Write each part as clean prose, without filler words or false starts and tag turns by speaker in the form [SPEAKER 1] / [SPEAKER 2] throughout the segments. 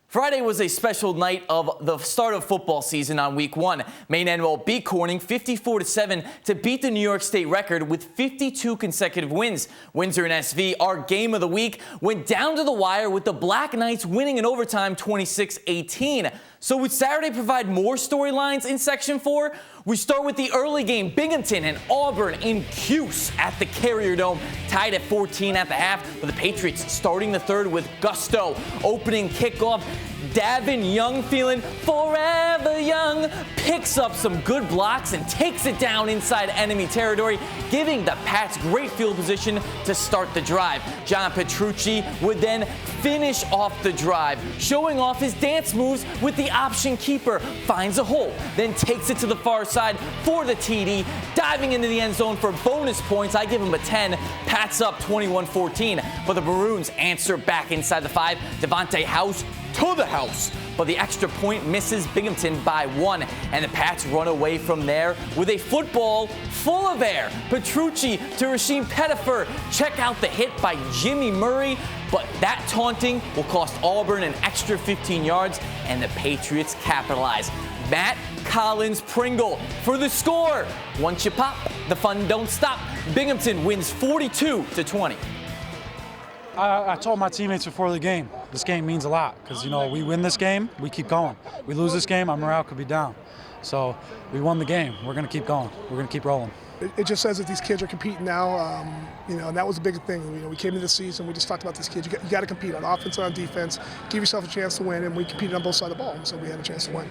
[SPEAKER 1] Friday was a special night of the start of football season on week 1. Maine Enroll beat Corning 54-7 to beat the New York State record with 52 consecutive wins. Windsor and SV, our game of the week, went down to the wire with the Black Knights winning in overtime 26-18. So would Saturday provide more storylines in Section 4? We start with the early game. Binghamton and Auburn in Cuse at the Carrier Dome, tied at 14 at the half, with the Patriots starting the third with gusto. Opening kickoff, Davin Young, feeling forever young, picks up some good blocks and takes it down inside enemy territory, giving the Pats great field position to start the drive. John Petrucci would then finish off the drive, showing off his dance moves with the option keeper, finds a hole, then takes it to the far side for the TD, diving into the end zone for bonus points. I give him a 10. Pats up 21-14, but the Maroons answer back inside the 5. Devontae House to the house, but the extra point misses Binghamton by 1, and the Pats run away from there with a football full of air. Petrucci to Rasheem Pettifer. Check out the hit by Jimmy Murray, but that taunting will cost Auburn an extra 15 yards, and the Patriots capitalize. Matt Collins Pringle for the score. Once you pop, the fun don't stop. Binghamton wins 42-20.
[SPEAKER 2] I told my teammates before the game, this game means a lot because, we win this game, we keep going. We lose this game, our morale could be down. So we won the game. We're going to keep going. We're going to keep rolling.
[SPEAKER 3] It just says that these kids are competing now, and that was a big thing. We came into the season, we just talked about these kids. You got to compete on offense and on defense, give yourself a chance to win, and we competed on both sides of the ball, and so we had a chance to win.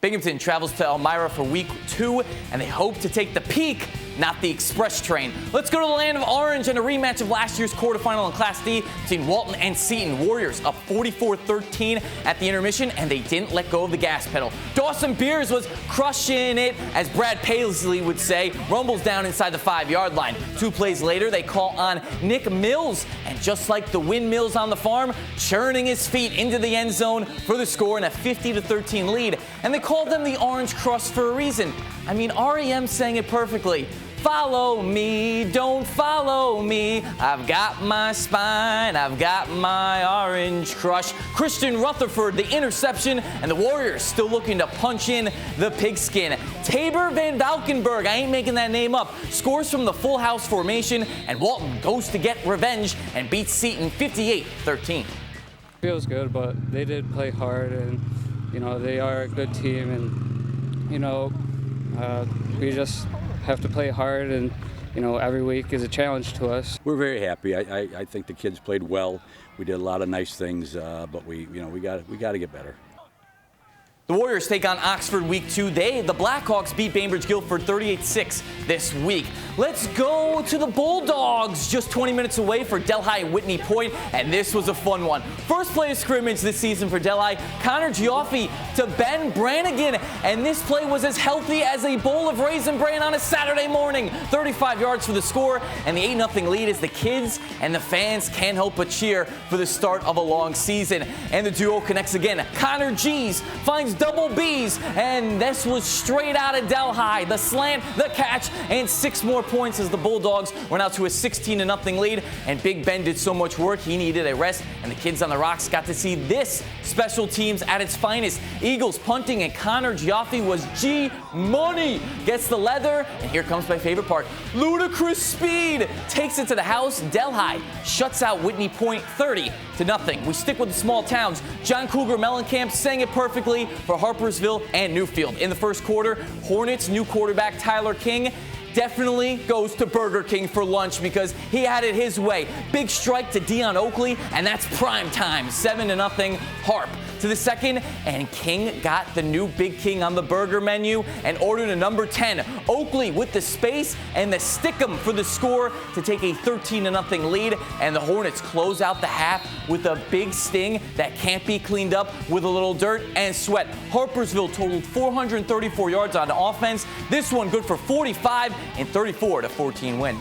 [SPEAKER 1] Binghamton travels to Elmira for week 2, and they hope to take the peak, not the express train. Let's go to the land of orange and a rematch of last year's quarterfinal in Class D between Walton and Seton. Warriors up 44-13 at the intermission, and they didn't let go of the gas pedal. Dawson Beers was crushing it, as Brad Paisley would say, rumbles down inside the 5-yard line. 2 plays later, they call on Nick Mills, and just like the windmills on the farm, churning his feet into the end zone for the score and a 50-13 lead. And they called them the Orange Crust for a reason. I mean, REM sang it perfectly. Follow me, don't follow me. I've got my spine, I've got my orange crush. Christian Rutherford, the interception, and the Warriors still looking to punch in the pigskin. Tabor Van Valkenburg, I ain't making that name up, scores from the full house formation, and Walton goes to get revenge and beats Seton 58-13.
[SPEAKER 4] Feels good, but they did play hard, and they are a good team, and we just have to play hard, and every week is a challenge to us.
[SPEAKER 5] We're very happy. I think the kids played well. We did a lot of nice things, but we got to get better.
[SPEAKER 1] The Warriors take on Oxford week 2. The Blackhawks beat Bainbridge Guilford 38-6 this week. Let's go to the Bulldogs, just 20 minutes away for Delhi Whitney Point, and this was a fun one. First play of scrimmage this season for Delhi, Connor Gioffi to Ben Brannigan, and this play was as healthy as a bowl of Raisin Bran on a Saturday morning. 35 yards for the score, and the 8-0 lead as the kids and the fans can't help but cheer for the start of a long season. And the duo connects again. Connor G's finds double B's, and this was straight out of Delhi. The slant, the catch, and 6 more points as the Bulldogs run out to a 16-0 lead. And Big Ben did so much work, he needed a rest, and the kids on the Rocks got to see this special teams at its finest. Eagles punting, and Connor Gioffi was G-money. Gets the leather, and here comes my favorite part. Ludicrous speed takes it to the house. Delhi shuts out Whitney Point 30-0. We stick with the small towns. John Cougar Mellencamp sang it perfectly for Harpursville and Newfield. In the first quarter, Hornets' new quarterback Tyler King definitely goes to Burger King for lunch because he had it his way. Big strike to Dion Oakley, and that's prime time. 7-0 Harp. To the second, and King got the new Big King on the burger menu and ordered a number 10. Oakley with the space and the stickum for the score to take a 13-0 lead, and the Hornets close out the half with a big sting that can't be cleaned up with a little dirt and sweat. Harpursville totaled 434 yards on offense. This one good for 45 and 34-14 win.